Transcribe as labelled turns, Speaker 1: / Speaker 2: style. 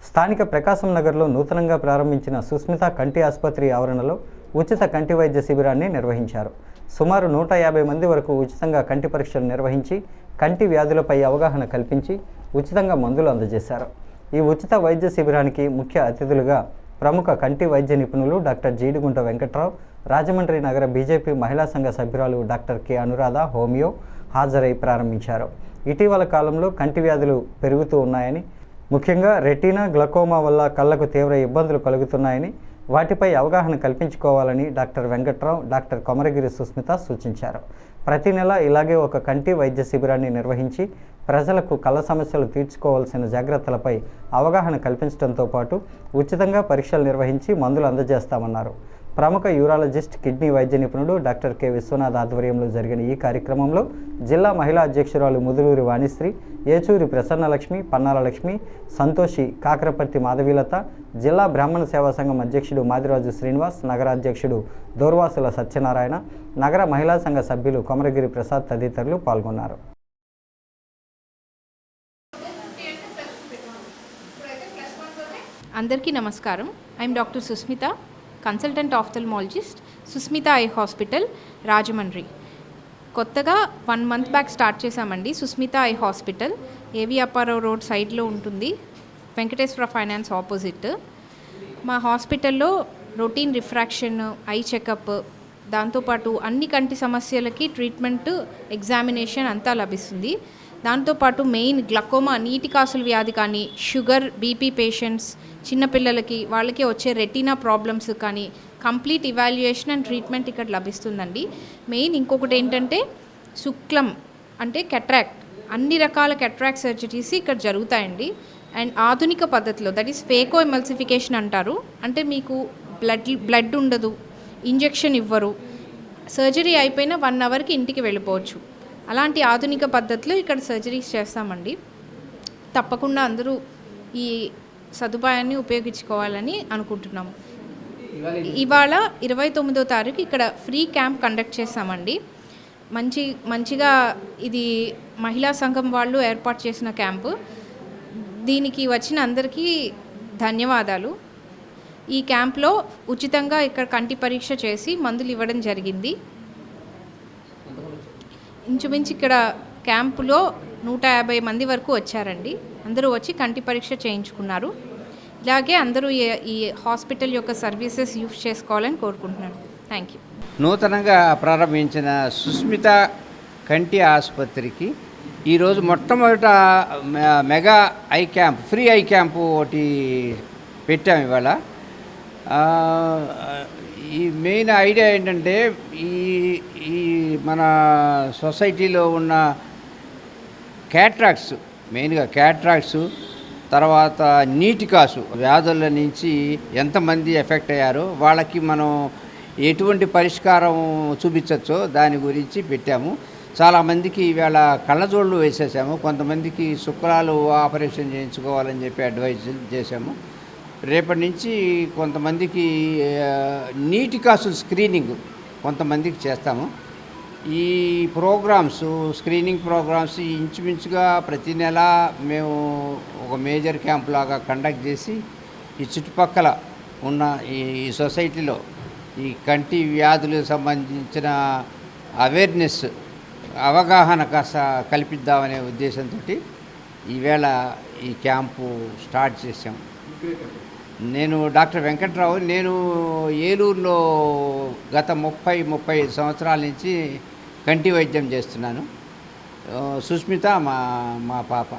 Speaker 1: స్థానిక ప్రకాశం నగర్లో నూతనంగా ప్రారంభించిన సుస్మిత కంటి ఆసుపత్రి ఆవరణలో ఉచిత కంటి వైద్య శిబిరాన్ని నిర్వహించారు. సుమారు 150 మంది వరకు ఉచితంగా కంటి పరీక్షలు నిర్వహించి కంటి వ్యాధులపై అవగాహన కల్పించి ఉచితంగా మందులు అందజేశారు. ఈ ఉచిత వైద్య శిబిరానికి ముఖ్య అతిథులుగా ప్రముఖ కంటి వైద్య నిపుణులు డాక్టర్ జీడిగుంట వెంకట్రావు, రాజమండ్రి నగర బీజేపీ మహిళా సంఘ సభ్యురాలు డాక్టర్ కె అనురాధ హోమియో హాజరై ప్రారంభించారు. ఇటీవల కాలంలో కంటి వ్యాధులు పెరుగుతూ ఉన్నాయని, ముఖ్యంగా రెటీనా, గ్లకోమా వల్ల కళ్లకు తీవ్ర ఇబ్బందులు కలుగుతున్నాయని, వాటిపై అవగాహన కల్పించుకోవాలని డాక్టర్ వెంకట్రావు, డాక్టర్ కొమరగిరి సుస్మిత సూచించారు. ప్రతి నెల ఇలాగే ఒక కంటి వైద్య శిబిరాన్ని నిర్వహించి ప్రజలకు కళ్ళ సమస్యలు తీర్చుకోవాల్సిన జాగ్రత్తలపై అవగాహన కల్పించడంతో పాటు ఉచితంగా పరీక్షలు నిర్వహించి మందులు అందజేస్తామన్నారు. ప్రముఖ యూరాలజిస్ట్, కిడ్నీ వైద్య నిపుణుడు డాక్టర్ కె విశ్వనాథ్ ఆధ్వర్యంలో జరిగిన ఈ కార్యక్రమంలో జిల్లా మహిళా అధ్యక్షురాలు ముదులూరి వాణిశ్రీ, ఏచూరి ప్రసన్నలక్ష్మి, పన్నాల లక్ష్మి, సంతోషి, కాకరపర్తి మాధవీలత, జిల్లా బ్రాహ్మణ సేవా సంఘం అధ్యక్షుడు మాదిరాజు శ్రీనివాస్, నగర అధ్యక్షుడు దోర్వాసుల సత్యనారాయణ, నగర మహిళా సంఘ సభ్యులు కొమరగిరి ప్రసాద్ తదితరులు పాల్గొన్నారు.
Speaker 2: అందరికీ నమస్కారం. I'm doctor Susmita, consultant ophthalmologist, Susmita eye hospital, Rajahmundry. కొత్తగా 1 month బ్యాక్ స్టార్ట్ చేశామండి. సుస్మిత ఐ హాస్పిటల్ ఏవి అప్పారావు రోడ్ సైడ్లో ఉంటుంది, వెంకటేశ్వర ఫైనాన్స్ ఆపోజిట్. మా హాస్పిటల్లో రొటీన్ రిఫ్రాక్షన్, ఐ చెకప్, దాంతోపాటు అన్ని కంటి సమస్యలకి ట్రీట్మెంట్, ఎగ్జామినేషన్ అంతా లభిస్తుంది. దాంతోపాటు మెయిన్ గ్లకోమా, నీటి కాసుల వ్యాధి కానీ, షుగర్, బీపీ పేషెంట్స్, చిన్నపిల్లలకి వాళ్ళకి వచ్చే రెటీనా ప్రాబ్లమ్స్ కానీ కంప్లీట్ ఇవాల్యుయేషన్ అండ్ ట్రీట్మెంట్ ఇక్కడ లభిస్తుందండి. మెయిన్ ఇంకొకటి ఏంటంటే శుక్లం అంటే కెట్రాక్ట్, అన్ని రకాల కెట్రాక్ట్ సర్జరీస్ ఇక్కడ జరుగుతాయండి. అండ్ ఆధునిక పద్ధతిలో, దట్ ఈస్ ఫేకో ఎమల్సిఫికేషన్ అంటారు. అంటే మీకు బ్లడ్ ఉండదు, ఇంజెక్షన్ ఇవ్వరు, సర్జరీ అయిపోయిన 1 hourకి ఇంటికి వెళ్ళిపోవచ్చు. అలాంటి ఆధునిక పద్ధతిలో ఇక్కడ సర్జరీస్ చేస్తామండి. తప్పకుండా అందరూ ఈ సదుపాయాన్ని ఉపయోగించుకోవాలని అనుకుంటున్నాము. ఇవాళ 29వ తారీఖు ఇక్కడ ఫ్రీ క్యాంప్ కండక్ట్ చేస్తామండి. మంచిగా ఇది మహిళా సంఘం వాళ్ళు ఏర్పాటు చేసిన క్యాంపు. దీనికి వచ్చిన అందరికీ ధన్యవాదాలు. ఈ క్యాంప్లో ఉచితంగా ఇక్కడ కంటి పరీక్ష చేసి మందులు ఇవ్వడం జరిగింది. ఇంచుమించు ఇక్కడ క్యాంపులో 150 మంది వరకు వచ్చారండి. అందరూ వచ్చి కంటి పరీక్ష చేయించుకున్నారు. ఇలాగే అందరూ ఈ హాస్పిటల్ యొక్క సర్వీసెస్ యూజ్ చేసుకోవాలని కోరుకుంటున్నాను. Thank you.
Speaker 3: నూతనంగా ప్రారంభించిన సుస్మిత కంటి ఆసుపత్రికి ఈరోజు మొట్టమొదట mega I camp, free I camp ఒకటి పెట్టాము ఇవాళ. ఈ మెయిన్ ఐడియా ఏంటంటే ఈ మన సొసైటీలో ఉన్న క్యాట్రాక్ట్స్, మెయిన్గా క్యాట్రాక్ట్స్, తర్వాత నీటి కాసు వ్యాధుల నుంచి ఎంతమంది ఎఫెక్ట్ అయ్యారో వాళ్ళకి మనం ఎటువంటి పరిష్కారం చూపించవచ్చో దాని గురించి పెట్టాము. చాలామందికి ఈవేళ కళ్ళజోళ్ళు వేసేసాము. కొంతమందికి శుక్లాలు ఆపరేషన్ చేయించుకోవాలని చెప్పి అడ్వైజ్ చేశాము. రేపటి నుంచి కొంతమందికి నీటి కాసుల స్క్రీనింగ్ కొంతమందికి చేస్తాము. ఈ ప్రోగ్రామ్స్, స్క్రీనింగ్ ప్రోగ్రామ్స్ ఇంచుమించుగా ప్రతి నెల మేము ఒక మేజర్ క్యాంప్ లాగా కండక్ట్ చేసి ఈ చుట్టుపక్కల ఉన్న ఈ సొసైటీలో ఈ కంటి వ్యాధులకు సంబంధించిన అవేర్నెస్, అవగాహన కాస్త కల్పిద్దామనే ఉద్దేశంతో ఈవేళ ఈ క్యాంపు స్టార్ట్ చేసాం. నేను డాక్టర్ వెంకట్రావు. నేను ఏలూరులో గత 30-35 సంవత్సరాల నుంచి కంటి వైద్యం చేస్తున్నాను. సుస్మిత మా పాప.